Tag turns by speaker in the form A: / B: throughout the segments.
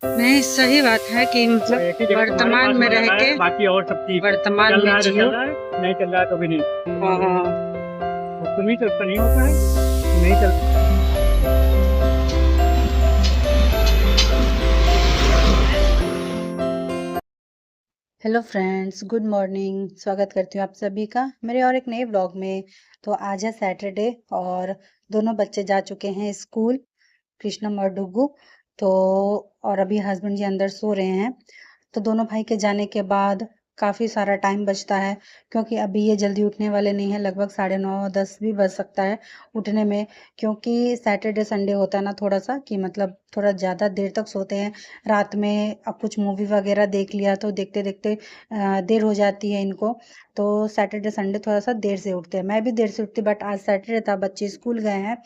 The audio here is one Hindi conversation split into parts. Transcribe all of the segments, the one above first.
A: नहीं, सही बात है कि मतलब
B: एक ही जगह तुम्हारे
A: वर्तमान
B: पास
A: में
B: हो
A: रह
B: जाना
A: के
B: है, बाकी और सब ठीक है।
A: वर्तमान
B: चल
A: में
B: रहा है तो
A: जियो।
B: चल रहा है, नहीं चल रहा है तो भी नहीं।
A: हाँ हाँ।
B: और तुम्ही तो नहीं होता है, नहीं चल।
C: Hello friends, good morning. स्वागत करती हूँ आप सभी का मेरे और एक नए व्लॉग में। तो आज है सैटरडे और दोनों बच्चे जा चुके हैं स्कूल, कृष्णम और डुगू। तो और अभी हस्बैंड जी अंदर सो रहे हैं। तो दोनों भाई के जाने के बाद काफ़ी सारा टाइम बचता है, क्योंकि अभी ये जल्दी उठने वाले नहीं हैं। लगभग 9:30 10 भी बज सकता है उठने में, क्योंकि सैटरडे संडे होता है ना, थोड़ा सा कि मतलब थोड़ा ज़्यादा देर तक सोते हैं रात में। अब कुछ मूवी वगैरह देख लिया तो देखते देखते देर हो जाती है इनको। तो सैटरडे संडे थोड़ा सा देर से उठते हैं, मैं भी देर से उठती, बट आज सैटरडे था, बच्चे स्कूल गए हैं,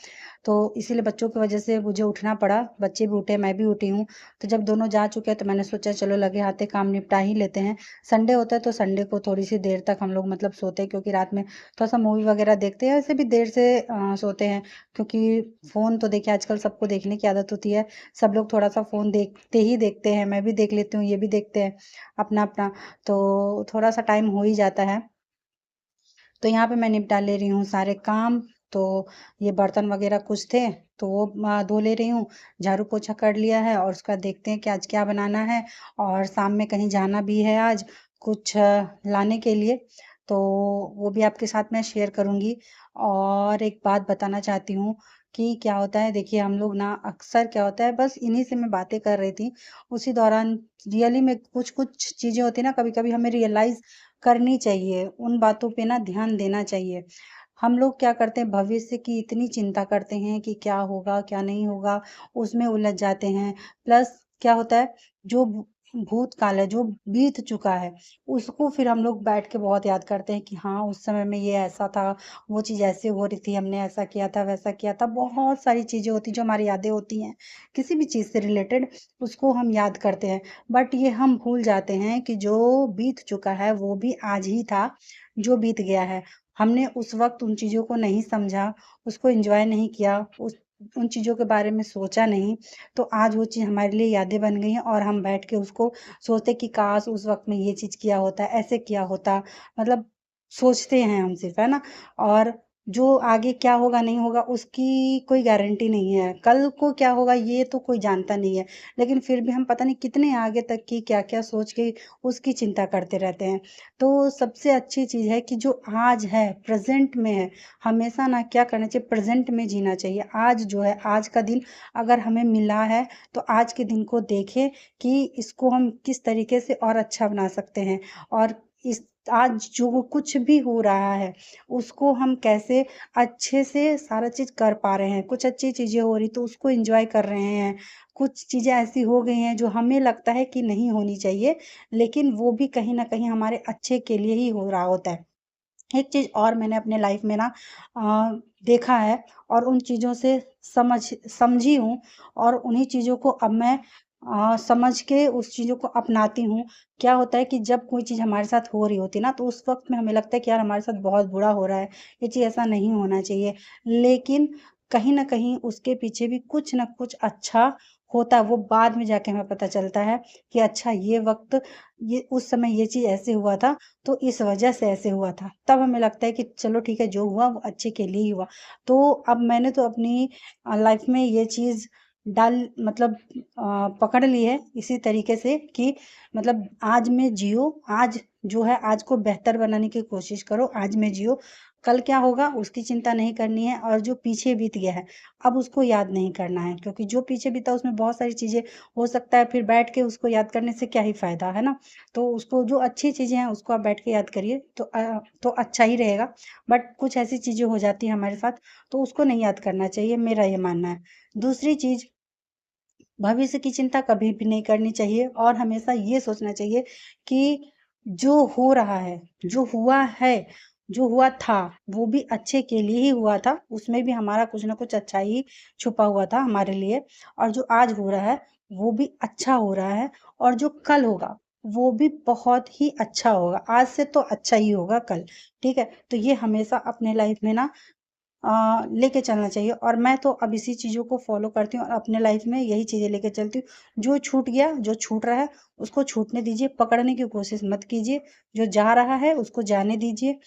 C: तो इसीलिए बच्चों की वजह से मुझे उठना पड़ा। बच्चे भी उठे, मैं भी उठी हूँ। तो जब दोनों जा चुके हैं तो मैंने सोचा चलो लगे हाथे काम निपटा ही लेते हैं। संडे होता है तो संडे को थोड़ी सी देर तक हम लोग मतलब सोते हैं, क्योंकि रात में थोड़ा सा मूवी वगैरह देखते हैं, वैसे भी देर से सोते हैं। क्योंकि फ़ोन तो देखिए आजकल सबको देखने की आदत होती है, सब लोग थोड़ा सा फ़ोन देखते ही देखते हैं, मैं भी देख लेती हूँ, ये भी देखते हैं अपना अपना। तो थोड़ा सा टाइम हो ही जाता है। तो यहाँ पे मैं निपटा ले रही हूँ सारे काम। तो ये बर्तन वगैरह कुछ थे तो वो धो ले रही हूँ। झाड़ू पोछा कर लिया है और उसका देखते हैं कि आज क्या बनाना है। और शाम में कहीं जाना भी है आज, कुछ लाने के लिए। तो वो भी आपके साथ मैं शेयर करूँगी। और एक बात बताना चाहती हूँ कि क्या होता है, देखिए हम लोग ना अक्सर क्या होता है, बस इन्हीं से मैं बातें कर रही थी उसी दौरान। रियली में कुछ कुछ चीज़ें होती है ना, कभी कभी हमें रियलाइज़ करनी चाहिए, उन बातों पे ना ध्यान देना चाहिए। हम लोग क्या करते हैं, भविष्य की इतनी चिंता करते हैं कि क्या होगा क्या नहीं होगा, उसमें उलझ जाते हैं। प्लस क्या होता है, जो भूतकाल है, जो बीत चुका है, उसको फिर हम लोग बैठ के बहुत याद करते हैं कि हाँ उस समय में ये ऐसा था, वो चीज़ ऐसे हो रही थी, हमने ऐसा किया था वैसा किया था। बहुत सारी चीज़ें होती जो हमारी यादें होती हैं किसी भी चीज़ से रिलेटेड, उसको हम याद करते हैं। बट ये हम भूल जाते हैं कि जो बीत चुका है वो भी आज ही था, जो बीत गया है। हमने उस वक्त उन चीज़ों को नहीं समझा, उसको एंजॉय नहीं किया, उस उन चीज़ों के बारे में सोचा नहीं। तो आज वो चीज़ हमारे लिए यादें बन गई हैं और हम बैठ के उसको सोचते कि काश उस वक्त में ये चीज़ किया होता, ऐसे किया होता। मतलब सोचते हैं हम सिर्फ, है ना। और जो आगे क्या होगा नहीं होगा उसकी कोई गारंटी नहीं है, कल को क्या होगा ये तो कोई जानता नहीं है। लेकिन फिर भी हम पता नहीं कितने आगे तक की क्या क्या सोच के उसकी चिंता करते रहते हैं। तो सबसे अच्छी चीज़ है कि जो आज है, प्रेजेंट में है, हमेशा ना क्या करना चाहिए, प्रेजेंट में जीना चाहिए। आज जो है, आज का दिन अगर हमें मिला है तो आज के दिन को देखें कि इसको हम किस तरीके से और अच्छा बना सकते हैं। और इस आज जो कुछ भी हो रहा है उसको हम कैसे अच्छे से सारा चीज़ कर पा रहे हैं। कुछ अच्छी चीज़ें हो रही तो उसको एंजॉय कर रहे हैं। कुछ चीज़ें ऐसी हो गई हैं जो हमें लगता है कि नहीं होनी चाहिए, लेकिन वो भी कहीं न कहीं हमारे अच्छे के लिए ही हो रहा होता है। एक चीज़ और मैंने अपने लाइफ में ना देखा है और उन चीज़ों से समझी हूँ, और उन्हीं चीज़ों को अब मैं समझ के उस चीज़ों को अपनाती हूँ। क्या होता है कि जब कोई चीज़ हमारे साथ हो रही होती है ना, तो उस वक़्त में हमें लगता है कि यार हमारे साथ बहुत बुरा हो रहा है, ये चीज़ ऐसा नहीं होना चाहिए। लेकिन कहीं न कहीं उसके पीछे भी कुछ न कुछ अच्छा होता है, वो बाद में जाके हमें पता चलता है कि अच्छा ये वक़्त, ये उस समय ये चीज़ ऐसे हुआ था, तो इस वजह से ऐसे हुआ था। तब हमें लगता है कि चलो ठीक है, जो हुआ वो अच्छे के लिए ही हुआ। तो अब मैंने तो अपनी लाइफ में ये चीज़ डाल मतलब पकड़ ली है इसी तरीके से कि मतलब आज में जियो, आज जो है आज को बेहतर बनाने की कोशिश करो, आज में जियो। कल क्या होगा उसकी चिंता नहीं करनी है, और जो पीछे बीत गया है अब उसको याद नहीं करना है, क्योंकि जो पीछे बीता उसमें बहुत सारी चीज़ें हो सकता है, फिर बैठ के उसको याद करने से क्या ही फ़ायदा, है ना? तो उसको जो अच्छी चीज़ें हैं उसको आप बैठ के याद करिए तो अच्छा ही रहेगा। बट कुछ ऐसी चीज़ें हो जाती हैं हमारे साथ तो उसको नहीं याद करना चाहिए, मेरा ये मानना है। दूसरी चीज़, भविष्य की चिंता कभी भी नहीं करनी चाहिए और हमेशा ये सोचना चाहिए कि जो हो रहा है, जो हुआ है, जो हुआ था, वो भी अच्छे के लिए ही हुआ था। उसमें भी हमारा कुछ ना कुछ अच्छा ही छुपा हुआ था हमारे लिए। और जो आज हो रहा है वो भी अच्छा हो रहा है, और जो कल होगा वो भी बहुत ही अच्छा होगा। आज से तो अच्छा ही होगा कल। ठीक है, तो ये हमेशा अपने लाइफ में ना लेके चलना चाहिए। और मैं तो अब इसी चीज़ों को फॉलो करती हूँ और अपने लाइफ में यही चीज़ें लेके चलती हूँ। जो छूट गया, जो छूट रहा है उसको छूटने दीजिए, पकड़ने की कोशिश मत कीजिए। जो जा रहा है उसको जाने दीजिए।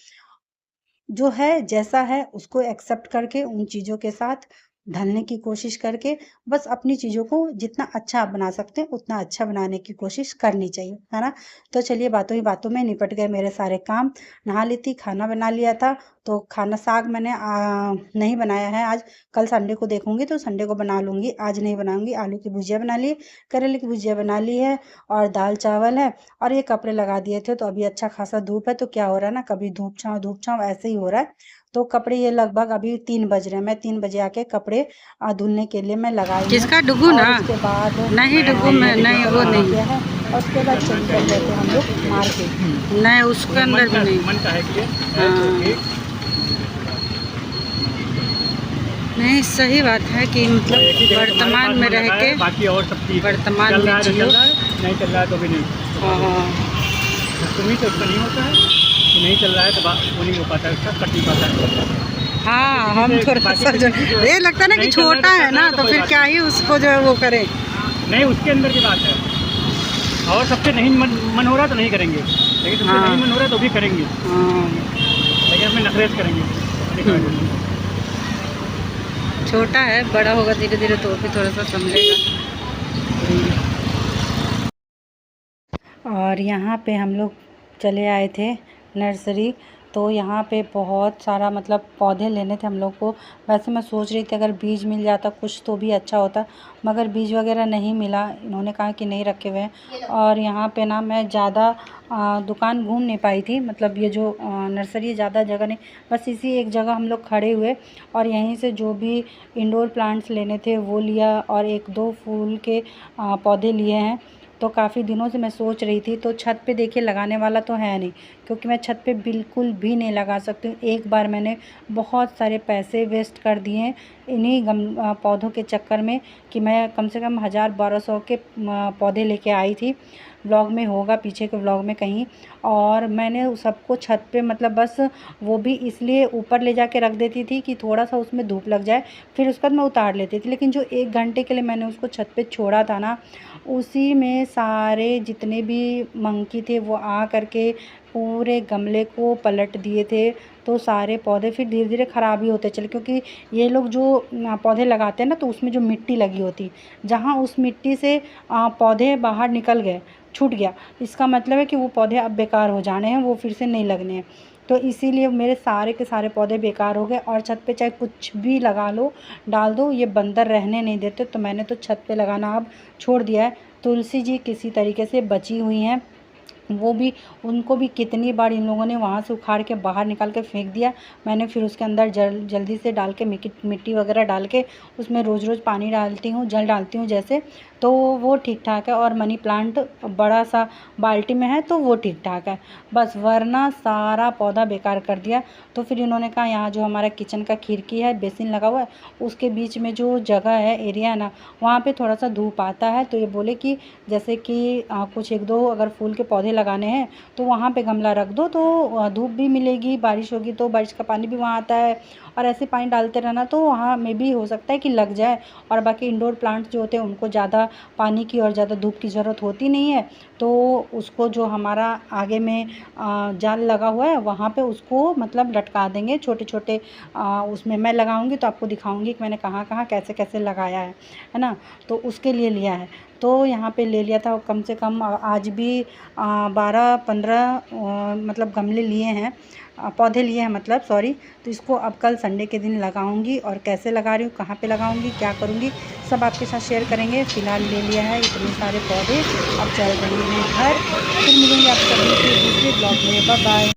C: जो है जैसा है उसको एक्सेप्ट करके उन चीज़ों के साथ ढलने की कोशिश करके बस अपनी चीज़ों को जितना अच्छा आप बना सकते हैं उतना अच्छा बनाने की कोशिश करनी चाहिए, है ना? तो चलिए बातों ही बातों में निपट गए मेरे सारे काम। नहा ली थी, खाना बना लिया था, तो खाना साग मैंने नहीं बनाया है आज। कल संडे को देखूंगी तो संडे को बना लूंगी, आज नहीं बनाऊंगी। आलू की भुजिया बना ली, करेले की भुजिया बना ली है और दाल चावल है। और ये कपड़े लगा दिए थे तो अभी अच्छा खासा धूप है, तो क्या हो रहा है ना, कभी धूप छांव ऐसे ही हो रहा है। तो कपड़े ये लगभग अभी 3 बज रहे हैं, मैं 3 बजे आके कपड़े धुलने के लिए मैं लगाई
A: किसका
C: हूँ।
A: डुगू
C: और
A: ना?
C: उसके बाद
A: नहीं डुगू में नहीं, वो
C: बना
A: नहीं,
C: दिया है और उसके बाद चल लेते हैं हम लोग मार्केट।
A: नहीं उसके अंदर भी नहीं।
B: मन का है कि
A: हाँ। नहीं सही बात है कि मतलब वर्तमान में रह के
B: बाकी और सब चीज
A: वर्तमान
B: चल रहा
A: में
B: है तो
A: जियो।
B: चल रहा है, नहीं चल रहा है तो भी नहीं।
A: हाँ,
B: तुम्ही तो उसका नहीं होता है कि नहीं चल रहा है तो वो नहीं हो पाता है, उसका कट नहीं पाता है।
A: हाँ हम थोड़ा सा जो ये लगता है ना कि छोटा है ना, तो फिर क्या ही उसको जो है वो करे।
B: नहीं, उसके अंदर की बात है। और सबसे नहीं मन हो रहा तो नहीं करेंगे, लेकिन सबसे
A: हाँ।
B: नहीं मन हो रहा तो भी करेंगे,
A: हाँ
B: लेकिन अपने नखरेज करेंगे।
A: छोटा है, बड़ा होगा धीरे धीरे तो भी थोड़ा सा समझेगा।
C: और यहाँ पे हम लोग चले आए थे नर्सरी, तो यहाँ पे बहुत सारा मतलब पौधे लेने थे हम लोग को। वैसे मैं सोच रही थी अगर बीज मिल जाता कुछ तो भी अच्छा होता, मगर बीज वगैरह नहीं मिला। इन्होंने कहा कि नहीं रखे हुए हैं। और यहाँ पे ना मैं ज़्यादा दुकान घूम नहीं पाई थी, मतलब ये जो नर्सरी ज़्यादा जगह नहीं, बस इसी एक जगह हम लोग खड़े हुए और यहीं से जो भी इंडोर प्लांट्स लेने थे वो लिया और 1-2 फूल के पौधे लिए हैं। तो काफ़ी दिनों से मैं सोच रही थी, तो छत पे देखिए लगाने वाला तो है नहीं, क्योंकि मैं छत पे बिल्कुल भी नहीं लगा सकती हूँ। एक बार मैंने बहुत सारे पैसे वेस्ट कर दिए इन्हीं पौधों के चक्कर में, कि मैं कम से कम 1000-1200 के पौधे लेके आई थी। व्लॉग में होगा, पीछे के व्लॉग में कहीं। और मैंने उस सबको छत पे मतलब बस वो भी इसलिए ऊपर ले जाके रख देती थी कि थोड़ा सा उसमें धूप लग जाए, फिर उसके बाद मैं उतार लेती थी। लेकिन जो 1 घंटे के लिए मैंने उसको छत पे छोड़ा था ना, उसी में सारे जितने भी मंकी थे वो आ करके पूरे गमले को पलट दिए थे। तो सारे पौधे फिर धीरे धीरे ख़राब ही होते चले, क्योंकि ये लोग जो पौधे लगाते हैं ना, तो उसमें जो मिट्टी लगी होती, जहाँ उस मिट्टी से पौधे बाहर निकल गए, छूट गया, इसका मतलब है कि वो पौधे अब बेकार हो जाने हैं, वो फिर से नहीं लगने हैं। तो इसीलिए मेरे सारे के सारे पौधे बेकार हो गए। और छत पे चाहे कुछ भी लगा लो, डाल दो, ये बंदर रहने नहीं देते, तो मैंने तो छत पे लगाना अब छोड़ दिया है। तुलसी जी किसी तरीके से बची हुई हैं, वो भी, उनको भी कितनी बार इन लोगों ने वहाँ से उखाड़ के बाहर निकाल के फेंक दिया। मैंने फिर उसके अंदर जल्दी से डाल के मिट्टी वगैरह डाल के उसमें रोज़ रोज़ पानी डालती हूँ, जल डालती हूँ जैसे, तो वो ठीक ठाक है। और मनी प्लांट बड़ा सा बाल्टी में है तो वो ठीक ठाक है, बस वरना सारा पौधा बेकार कर दिया। तो फिर इन्होंने कहा यहाँ जो हमारा किचन का खिड़की है, बेसिन लगा हुआ है, उसके बीच में जो जगह है, एरिया है ना, वहाँ पे थोड़ा सा धूप आता है। तो ये बोले कि जैसे कि कुछ 1-2 अगर फूल के पौधे लगाने हैं तो वहाँ पे गमला रख दो, तो धूप भी मिलेगी, बारिश होगी तो बारिश का पानी भी वहाँ आता है, और ऐसे पानी डालते रहना तो वहाँ में भी हो सकता है कि लग जाए। और बाकी इंडोर प्लांट्स जो होते हैं उनको ज़्यादा पानी की और ज़्यादा धूप की ज़रूरत होती नहीं है, तो उसको जो हमारा आगे में जाल लगा हुआ है वहाँ पे उसको मतलब लटका देंगे छोटे छोटे। उसमें मैं लगाऊंगी तो आपको दिखाऊंगी कि मैंने कहाँ कहाँ कैसे कैसे लगाया है ना। तो उसके लिए लिया है, तो यहाँ पे ले लिया था। कम से कम आज भी 12-15 मतलब गमले लिए हैं, पौधे लिए हैं मतलब, सॉरी। तो इसको अब कल संडे के दिन लगाऊंगी, और कैसे लगा रही हूँ, कहाँ पे लगाऊंगी, क्या करूँगी, सब आपके साथ शेयर करेंगे। फ़िलहाल ले लिया है इतने सारे पौधे, अब चल रही हैं घर। फिर मिलेंगे आप सभी से दूसरे ब्लॉग में। Bye bye.